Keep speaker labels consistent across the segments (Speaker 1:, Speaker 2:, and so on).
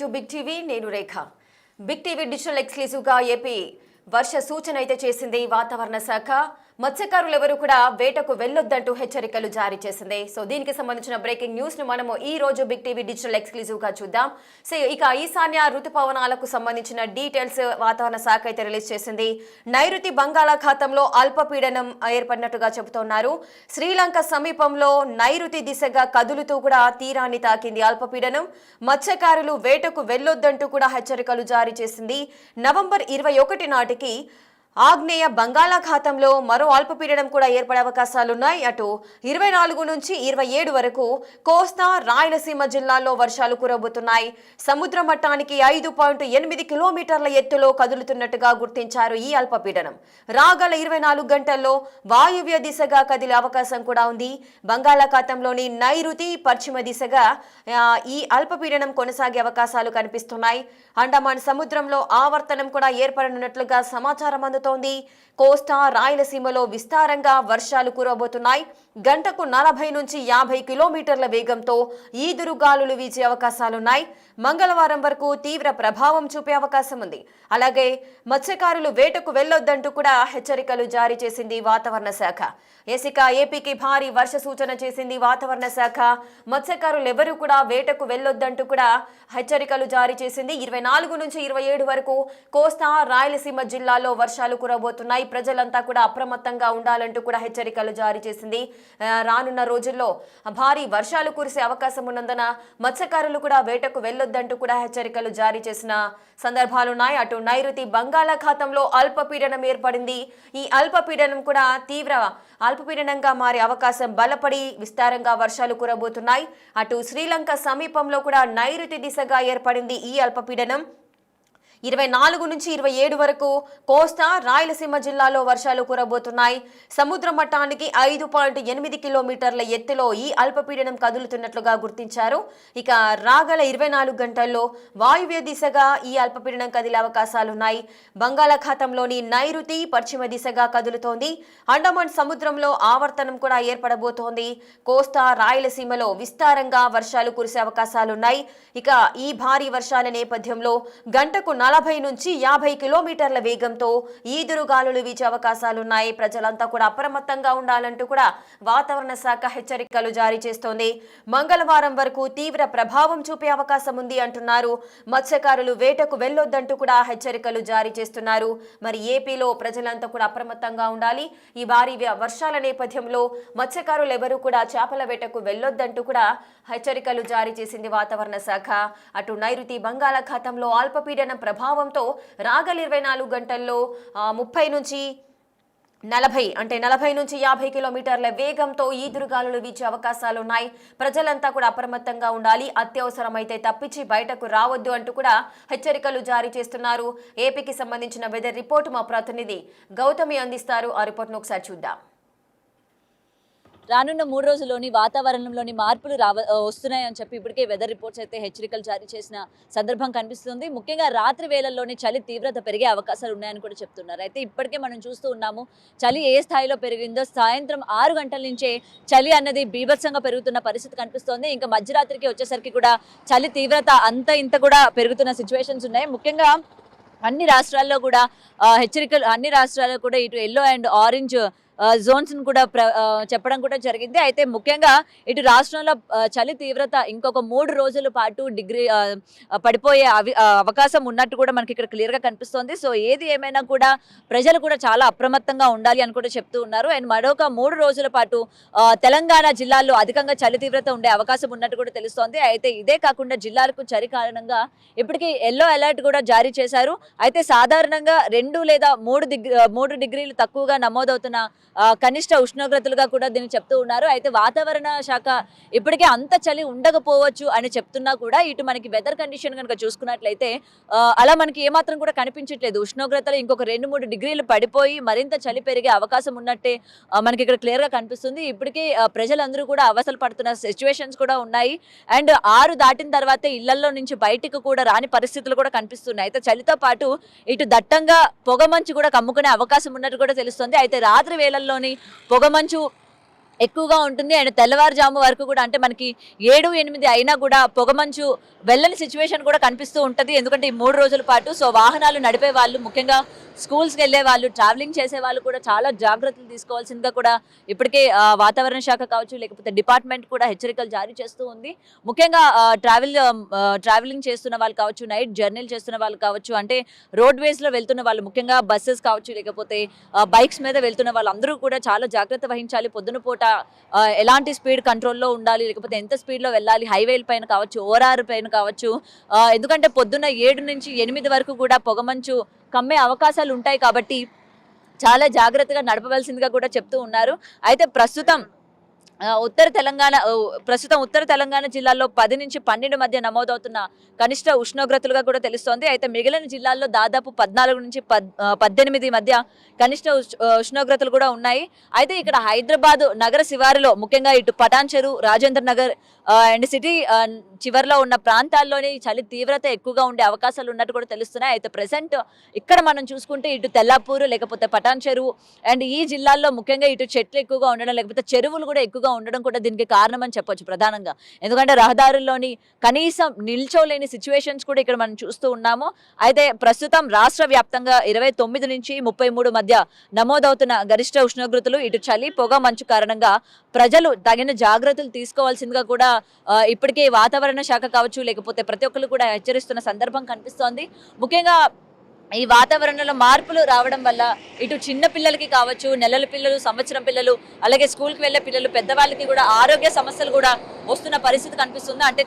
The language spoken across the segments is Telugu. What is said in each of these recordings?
Speaker 1: టు బిగ్ టీవీ నేను రేఖ. బిగ్ టీవీ డిజిటల్ ఎక్స్క్లూజివ్ గా ఏపీ వర్ష సూచన అయితే చేసింది వాతావరణ శాఖ. మత్స్యకారులు ఎవరు కూడా వేటకు వెళ్లొద్దంటూ హెచ్చరికలు జారీ చేసింది. సో దీనికి సంబంధించిన బ్రేకింగ్ న్యూస్ ను మనము ఈ రోజు బిగ్ టీవీ డిజిటల్ ఎక్స్క్లూజివ్ గా చూద్దాం. సో ఇక ఈశాన్య ఋతుపవనాలకు సంబంధించిన డీటెయిల్స్ వాతావరణ శాఖ అయితే రిలీజ్ చేసింది. నైరుతి బంగాళాఖాతంలో అల్పపీడనం ఏర్పడినట్టుగా చెబుతున్నారు. శ్రీలంక సమీపంలో నైరుతి దిశగా కదులుతూ కూడా తీరాన్ని తాకింది అల్పపీడనం. మత్స్యకారులు వేటకు వెళ్లొద్దంటూ కూడా హెచ్చరికలు జారీ చేసింది. నవంబర్ 21 నాటికి ఆగ్నేయ బంగాళాఖాతంలో మరో అల్పపీడనం కూడా ఏర్పడే అవకాశాలున్నాయి. అటు 24 నుంచి 27 వరకు కోస్తా రాయలసీమ జిల్లాల్లో వర్షాలు కురవబోతున్నాయి. సముద్ర మట్టానికి 5.8 కిలోమీటర్ల ఎత్తులో కదులుతున్నట్టుగా గుర్తించారు ఈ అల్పపీడనం. రాగల 24 గంటల్లో వాయువ్య దిశగా కదిలే అవకాశం కూడా ఉంది. బంగాళాఖాతంలోని నైరుతి పశ్చిమ దిశగా ఈ అల్పపీడనం కొనసాగే అవకాశాలు కనిపిస్తున్నాయి. అండమాన్ సముద్రంలో ఆవర్తనం కూడా ఏర్పడనున్నట్లుగా సమాచారం అందుతోంది. కోస్తా రాయలసీమలో విస్తారంగా వర్షాలు కురవబోతున్నాయి. గంటకు 40 నుంచి 50 కిలోమీటర్ల వేగంతో ఈదురుగాలులు వీచే అవకాశాలున్నాయి. మంగళవారం వరకు తీవ్ర ప్రభావం చూపే అవకాశం ఉంది. అలాగే మత్స్యకారులు వేటకు వెళ్లొద్దంటూ కూడా హెచ్చరికలు జారీ చేసింది వాతావరణ శాఖ. ఏపీకి భారీ వర్ష సూచన చేసింది వాతావరణ శాఖ. మత్స్యకారులు ఎవరు కూడా వేటకు వెళ్లొద్దంటూ కూడా హెచ్చరికలు జారీ చేసింది. 24 నుంచి 27 వరకు కోస్తా రాయలసీమ జిల్లాలో వర్షాలు కురవబోతున్నాయి. ప్రజలంతా కూడా అప్రమత్తంగా ఉండాలంటూ కూడా హెచ్చరికలు జారీ చేసింది. రానున్న రోజుల్లో భారీ వర్షాలు కురిసే అవకాశం ఉన్నందున మత్స్యకారులు కూడా వేటకు వెళ్లొద్దంటూ కూడా హెచ్చరికలు జారీ చేసిన సందర్భాలున్నాయి. అటు నైరుతి బంగాళాఖాతంలో అల్పపీడనం ఏర్పడింది. ఈ అల్పపీడనం కూడా తీవ్ర అల్పపీడనంగా మారే అవకాశం బలపడి విస్తారంగా వర్షాలు కురవబోతున్నాయి. అటు శ్రీలంక సమీపంలో కూడా నైరుతి దిశగా ఏర్పడింది ఈ అల్పపీడనం. 24 నుంచి 27 వరకు కోస్తా రాయలసీమ జిల్లాలో వర్షాలు కురవబోతున్నాయి. సముద్ర మట్టానికి 5.8 కిలోమీటర్ల ఎత్తులో ఈ అల్పపీడనం కదులుతున్నట్లుగా గుర్తించారు. ఇక రాగల 24 గంటల్లో వాయువ్య దిశగా ఈ అల్పపీడనం కదిలే అవకాశాలున్నాయి. బంగాళాఖాతంలోని నైరుతి పశ్చిమ దిశగా కదులుతోంది. అండమాన్ సముద్రంలో ఆవర్తనం కూడా ఏర్పడబోతోంది. కోస్తా రాయలసీమలో విస్తారంగా వర్షాలు కురిసే అవకాశాలున్నాయి. ఇక ఈ భారీ వర్షాల నేపథ్యంలో గంటకు 40 నుంచి 50 కిలోమీటర్ల వేగంతో ఈదురుగాలులు వీచే అవకాశాలున్నాయి. ప్రజలంతా కూడా అప్రమత్తంగా ఉండాలంటూ కూడా వాతావరణ శాఖ హెచ్చరికలు జారీ చేస్తోంది. మంగళవారం వరకు తీవ్ర ప్రభావం చూపే అవకాశం ఉంది అంటున్నారు. మత్స్యకారులు వేటకు వెళ్లొద్దంటూ కూడా హెచ్చరికలు జారీ చేస్తున్నారు. మరి ఏపీలో ప్రజలంతా కూడా అప్రమత్తంగా ఉండాలి. ఈ భారీ వర్షాల నేపథ్యంలో మత్స్యకారులు ఎవరు కూడా చేపల వేటకు వెళ్లొద్దంటూ కూడా హెచ్చరికలు జారీ చేసింది వాతావరణ శాఖ. అటు నైరుతి బంగాళాఖాతంలో అల్పపీడనం ప్రభావంతో రాగల 24 గంటల్లో 30 నుంచి 40 నుంచి 50 కిలోమీటర్ల వేగంతో ఈదురుగాలులు వీచే అవకాశాలున్నాయి. ప్రజలంతా కూడా అప్రమత్తంగా ఉండాలి. అత్యవసరమైతే తప్పించి బయటకు రావద్దు అంటూ కూడా హెచ్చరికలు జారీ చేస్తున్నారు. ఏపీకి సంబంధించిన వెదర్ రిపోర్ట్ మా ప్రతినిధి గౌతమి అందిస్తారు. ఆ రిపోర్ట్ను ఒకసారి చూద్దాం.
Speaker 2: రానున్న 3 రోజుల్లోని వాతావరణంలోని మార్పులు వస్తున్నాయని చెప్పి ఇప్పటికే వెదర్ రిపోర్ట్స్ అయితే హెచ్చరికలు జారీ చేసిన సందర్భం కనిపిస్తుంది. ముఖ్యంగా రాత్రి వేళల్లోని చలి తీవ్రత పెరిగే అవకాశాలు ఉన్నాయని కూడా చెప్తున్నారు. అయితే ఇప్పటికే మనం చూస్తూ ఉన్నాము చలి ఏ స్థాయిలో పెరిగిందో. సాయంత్రం 6 గంటల నుంచే చలి అన్నది బీభత్సంగా పెరుగుతున్న పరిస్థితి కనిపిస్తోంది. ఇంకా మధ్యరాత్రికి వచ్చేసరికి కూడా చలి తీవ్రత ఇంత కూడా పెరుగుతున్న సిచ్యువేషన్స్ ఉన్నాయి. ముఖ్యంగా అన్ని రాష్ట్రాల్లో కూడా హెచ్చరికలు అన్ని రాష్ట్రాల్లో కూడా ఇటు ఎల్లో అండ్ ఆరెంజ్ జోన్స్ కూడా చెప్పడం కూడా జరిగింది. అయితే ముఖ్యంగా ఇటు రాష్ట్రంలో చలి తీవ్రత ఇంకొక 3 రోజుల పాటు పడిపోయే అవకాశం ఉన్నట్టు కూడా మనకి ఇక్కడ క్లియర్గా కనిపిస్తోంది. సో ఏది ఏమైనా కూడా ప్రజలు కూడా చాలా అప్రమత్తంగా ఉండాలి అని కూడా చెప్తూ ఉన్నారు. అండ్ మరొక 3 రోజుల పాటు తెలంగాణ జిల్లాల్లో అధికంగా చలి తీవ్రత ఉండే అవకాశం ఉన్నట్టు కూడా తెలుస్తోంది. అయితే ఇదే కాకుండా జిల్లాలకు చలి కారణంగా ఇప్పటికీ ఎల్లో అలర్ట్ కూడా జారీ చేశారు. అయితే సాధారణంగా 2 లేదా 3 డిగ్రీలు తక్కువగా నమోదవుతున్న కనిష్ట ఉష్ణోగ్రతలుగా కూడా దీన్ని చెప్తూ ఉన్నారు. అయితే వాతావరణ శాఖ ఇప్పటికే అంత చలి ఉండకపోవచ్చు అని చెప్తున్నా కూడా ఇటు మనకి వెదర్ కండిషన్ కనుక చూసుకున్నట్లయితే అలా మనకి ఏమాత్రం కూడా కనిపించట్లేదు. ఉష్ణోగ్రతలు ఇంకొక 2-3 డిగ్రీలు పడిపోయి మరింత చలి పెరిగే అవకాశం ఉన్నట్టే మనకి ఇక్కడ క్లియర్గా కనిపిస్తుంది. ఇప్పటికే ప్రజలందరూ కూడా అవసరం పడుతున్న సిచ్యువేషన్స్ కూడా ఉన్నాయి. అండ్ 6 దాటిన తర్వాతే ఇళ్లలో నుంచి బయటికి కూడా రాని పరిస్థితులు కూడా కనిపిస్తున్నాయి. అయితే చలితో పాటు ఇటు దట్టంగా పొగమంచు కూడా కమ్ముకునే అవకాశం ఉన్నట్టు కూడా తెలుస్తుంది. అయితే రాత్రి వేళల్లోని పొగమంచు ఎక్కువగా ఉంటుంది. అండ్ తెల్లవారుజాము వరకు కూడా అంటే మనకి 7-8 అయినా కూడా పొగమంచు వెళ్ళని సిచ్యువేషన్ కూడా కనిపిస్తూ ఉంటది. ఎందుకంటే ఈ 3 రోజుల పాటు సో వాహనాలు నడిపే వాళ్ళు, ముఖ్యంగా స్కూల్స్‌కి వెళ్ళే వాళ్ళు, ట్రావెలింగ్ చేసే వాళ్ళు కూడా చాలా జాగ్రత్తలు తీసుకోవాల్సిందిగా కూడా ఇప్పటికే వాతావరణ శాఖ కావచ్చు, లేకపోతే డిపార్ట్మెంట్ కూడా హెచ్చరికలు జారీ చేస్తూ ఉంది. ముఖ్యంగా ట్రావెలింగ్ చేస్తున్న వాళ్ళు కావచ్చు, నైట్ జర్నీలు చేస్తున్న వాళ్ళు కావచ్చు, అంటే రోడ్వేస్‌లో వెళ్తున్న వాళ్ళు, ముఖ్యంగా బస్సెస్ కావచ్చు, లేకపోతే బైక్స్ మీద వెళ్తున్న వాళ్ళందరూ కూడా చాలా జాగ్రత్త వహించాలి. పొద్దున పూట ఎలాంటి స్పీడ్ కంట్రోల్‌లో ఉండాలి, లేకపోతే ఎంత స్పీడ్‌లో వెళ్ళాలి, హైవేల పైన కావచ్చు, ఓఆర్ఆర్ పైన కావచ్చు. ఎందుకంటే పొద్దున్న 7-8 వరకు కూడా పొగమంచు కమ్మే అవకాశాలు ఉంటాయి కాబట్టి చాలా జాగ్రత్తగా నడపవలసిందిగా కూడా చెప్తూ ఉన్నారు. అయితే ప్రస్తుతం ఉత్తర తెలంగాణ జిల్లాల్లో 10-12 మధ్య నమోదవుతున్న కనిష్ట ఉష్ణోగ్రతలుగా కూడా తెలుస్తోంది. అయితే మిగిలిన జిల్లాల్లో దాదాపు 14-18 మధ్య కనిష్ట ఉష్ణోగ్రతలు కూడా ఉన్నాయి. అయితే ఇక్కడ హైదరాబాద్ నగర శివారులో, ముఖ్యంగా ఇటు పటాన్ చెరు, రాజేంద్ర నగర్ అండ్ సిటీ చివరిలో ఉన్న ప్రాంతాల్లోనే ఈ చలి తీవ్రత ఎక్కువగా ఉండే అవకాశాలు ఉన్నట్టు కూడా తెలుస్తున్నాయి. అయితే ప్రెసెంట్ ఇక్కడ మనం చూసుకుంటే ఇటు తెల్లాపూరు, లేకపోతే పటాన్ చెరువు అండ్ ఈ జిల్లాల్లో ముఖ్యంగా ఇటు చెట్లు ఎక్కువగా ఉండడం, లేకపోతే చెరువులు కూడా ఎక్కువగా ఉండడం కూడా దీనికి కారణం అని చెప్పొచ్చు ప్రధానంగా. ఎందుకంటే రహదారుల్లోని కనీసం నిల్చోలేని సిచ్యువేషన్స్ కూడా ఇక్కడ మనం చూస్తూ ఉన్నాము. అయితే ప్రస్తుతం రాష్ట్ర వ్యాప్తంగా 29-33 మధ్య నమోదవుతున్న గరిష్ట ఉష్ణోగ్రతలు, ఇటు చలి పొగ మంచు కారణంగా ప్రజలు తగిన జాగ్రత్తలు తీసుకోవాల్సిందిగా కూడా ఇప్పటికే వాతావరణ శాఖ కావచ్చు, లేకపోతే ప్రతి ఒక్కరు కూడా హెచ్చరిస్తున్న సందర్భం కనిపిస్తోంది. ముఖ్యంగా ఈ వాతావరణంలో మార్పులు రావడం వల్ల ఇటు చిన్న పిల్లలకి కావచ్చు, నెలల పిల్లలు, సంవత్సరం పిల్లలు, అలాగే స్కూల్కి వెళ్ళే పిల్లలు, పెద్దవాళ్ళకి కూడా ఆరోగ్య సమస్యలు కూడా వస్తున్న పరిస్థితి కనిపిస్తుంది. అంటే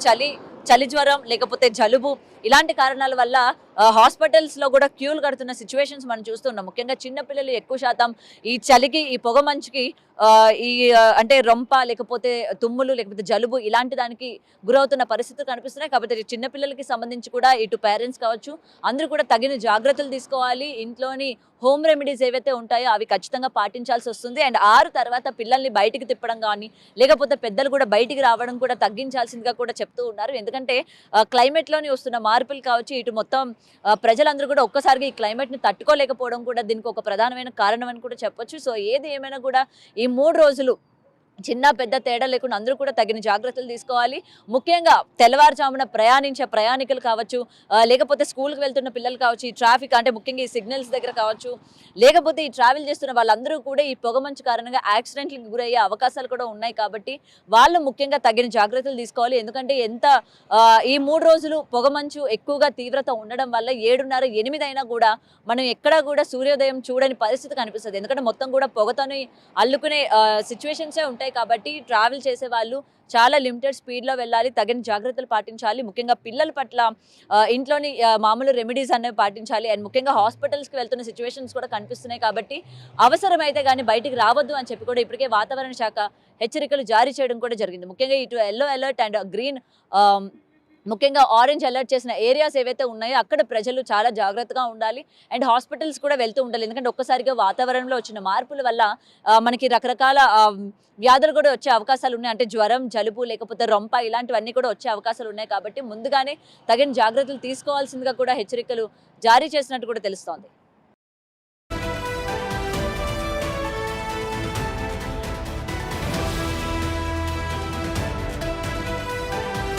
Speaker 2: చలి జ్వరం, లేకపోతే జలుబు, ఇలాంటి కారణాల వల్ల హాస్పిటల్స్లో కూడా క్యూలు కడుతున్న సిచ్యువేషన్స్ మనం చూస్తున్నాం. ముఖ్యంగా చిన్నపిల్లలు ఎక్కువ శాతం ఈ చలికి, ఈ పొగ మంచుకి అంటే రొంప, లేకపోతే తుమ్ములు, లేకపోతే జలుబు ఇలాంటి దానికి గురవుతున్న పరిస్థితులు కనిపిస్తున్నాయి. కాబట్టి చిన్నపిల్లలకి సంబంధించి కూడా ఇటు పేరెంట్స్ కావచ్చు, అందరూ కూడా తగిన జాగ్రత్తలు తీసుకోవాలి. ఇంట్లోని హోమ్ రెమెడీస్ ఏవైతే ఉంటాయో అవి ఖచ్చితంగా పాటించాల్సి వస్తుంది. అండ్ 6 తర్వాత పిల్లల్ని బయటికి తిప్పడం కానీ, లేకపోతే పెద్దలు కూడా బయటికి రావడం కూడా తగ్గించాల్సిందిగా కూడా చెప్తూ ఉన్నారు. ఎందుకంటే క్లైమేట్లోని వస్తున్న మార్పులు కావచ్చు, ఇటు మొత్తం ప్రజలందరూ కూడా ఒక్కసారిగా ఈ క్లైమేట్ని తట్టుకోలేకపోవడం కూడా దీనికి ఒక ప్రధానమైన కారణం అని కూడా చెప్పొచ్చు. సో ఏది ఏమైనా కూడా ఈ 3 రోజులు చిన్న పెద్ద తేడా లేకుండా అందరూ కూడా తగిన జాగ్రత్తలు తీసుకోవాలి. ముఖ్యంగా తెల్లవారుజామున ప్రయాణించే ప్రయాణికులు కావచ్చు, లేకపోతే స్కూల్కి వెళ్తున్న పిల్లలు కావచ్చు, ఈ ట్రాఫిక్ అంటే ముఖ్యంగా ఈ సిగ్నల్స్ దగ్గర కావచ్చు, లేకపోతే ఈ ట్రావెల్ చేస్తున్న వాళ్ళందరూ కూడా ఈ పొగమంచు కారణంగా యాక్సిడెంట్లకు గురయ్యే అవకాశాలు కూడా ఉన్నాయి. కాబట్టి వాళ్ళు ముఖ్యంగా తగిన జాగ్రత్తలు తీసుకోవాలి. ఎందుకంటే ఈ 3 రోజులు పొగమంచు ఎక్కువగా తీవ్రత ఉండడం వల్ల 7:30-8 అయినా కూడా మనం ఎక్కడా కూడా సూర్యోదయం చూడని పరిస్థితి కనిపిస్తుంది. ఎందుకంటే మొత్తం కూడా పొగతోని అల్లుకునే సిచ్యువేషన్సే ఉంటాయి. కాబట్టి ట్రావెల్ చేసే వాళ్ళు చాలా లిమిటెడ్ స్పీడ్లో వెళ్ళాలి, తగిన జాగ్రత్తలు పాటించాలి. ముఖ్యంగా పిల్లల పట్ల ఇంట్లోని మామూలు రెమెడీస్ అనేవి పాటించాలి. అండ్ ముఖ్యంగా హాస్పిటల్స్కి వెళ్తున్న సిచ్యువేషన్స్ కూడా కనిపిస్తున్నాయి. కాబట్టి అవసరమైతే కానీ బయటికి రావద్దు అని చెప్పి కూడా ఇప్పటికే వాతావరణ శాఖ హెచ్చరికలు జారీ చేయడం కూడా జరిగింది. ముఖ్యంగా ఇటు ఎల్లో అలర్ట్ అండ్ గ్రీన్, ముఖ్యంగా ఆరెంజ్ అలర్ట్ చేసిన ఏరియాస్ ఏవైతే ఉన్నాయో అక్కడ ప్రజలు చాలా జాగ్రత్తగా ఉండాలి. అండ్ హాస్పిటల్స్ కూడా వెళ్తూ ఉండాలి. ఎందుకంటే ఒక్కసారిగా వాతావరణంలో వచ్చిన మార్పుల వల్ల మనకి రకరకాల వ్యాధులు కూడా వచ్చే అవకాశాలు ఉన్నాయి. అంటే జ్వరం, జలుబు, లేకపోతే రొంప ఇలాంటివన్నీ కూడా వచ్చే అవకాశాలు ఉన్నాయి. కాబట్టి ముందుగానే తగిన జాగ్రత్తలు తీసుకోవాల్సిందిగా కూడా హెచ్చరికలు జారీ చేసినట్టు కూడా తెలుస్తోంది.